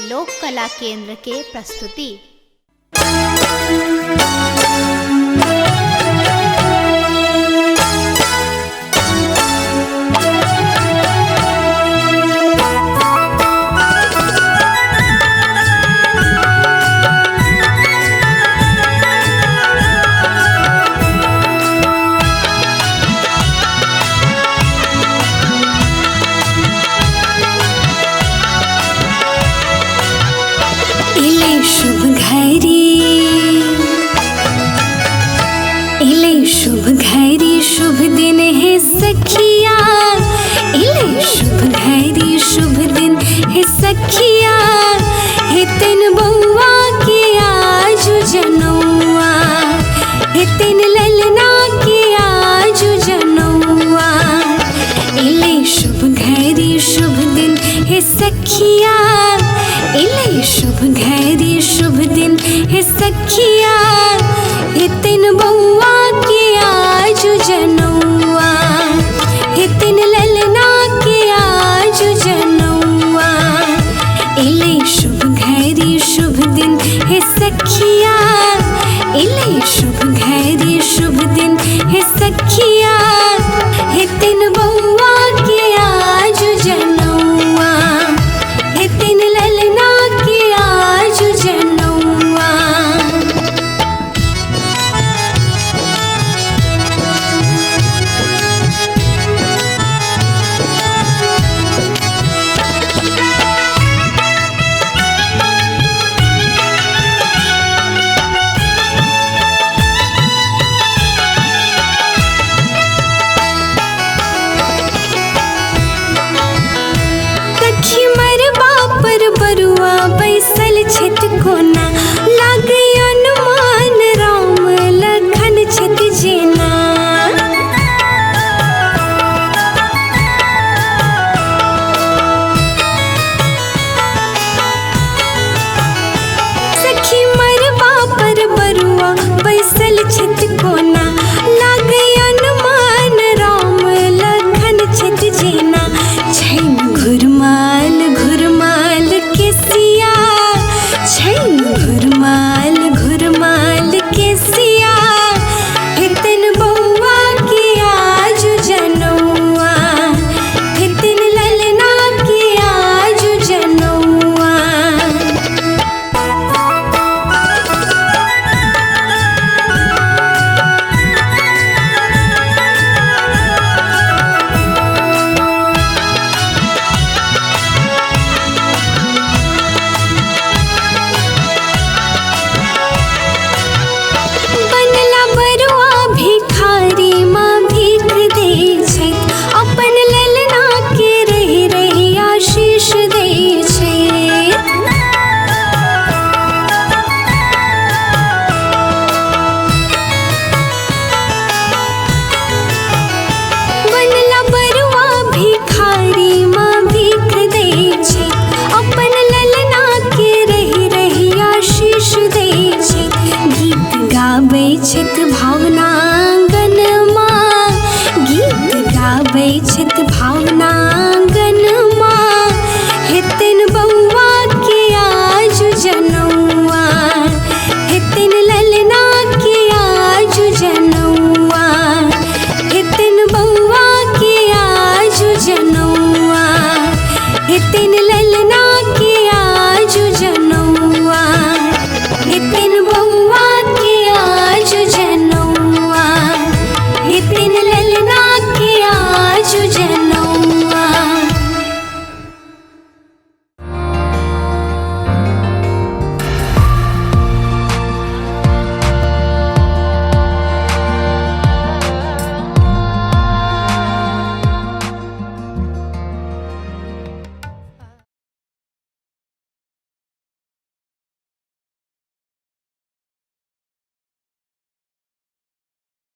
लोक कला केंद्र के प्रस्तुति। शुभ घड़ी शुभ दिन है सखिया, इले शुभ घड़ी शुभ दिन है सखिया, हे तिन बउआ के आजू जनौआ, हे तिन ललना के आजू जनौआ, इले शुभ घड़ी शुभ दिन है सखिया, इले शुभ घड़ी शुभ दिन है सखिया, हे तिन बउआ के आजू जनौआ, हे तिन ललना के आजू जनौआ, इले शुभ घड़ी शुभ दिन है सखिया, इले शुभ घड़ी शुभ दिन है सखिया, हे तिन बउआ के आजू जनौआ, हे तिन ललना के आजू जनौआ। बरुआ बैसल छित कोना, लागे अनुमान राम लखन छित जेना, सखी मरबा पर बरुआ बैसल छित कोना, लागे अनुमान राम लखन छित जेना, छैन घुरमाल घुरमाल के सिया, छैन घुरमाल घुरमाल के सिया, हे तिन बउआ के आजू जनौआ, हे तिन ललना के आजू जनौआ। छित भावनांगन माँ, गीत गाबै छित भावनांगन माँ, हे तिन बउआ के आजू जनौआ, हे तिन ललना के आजू जनौआ, हे तिन बउआ के आजू जनौआ, हे तिन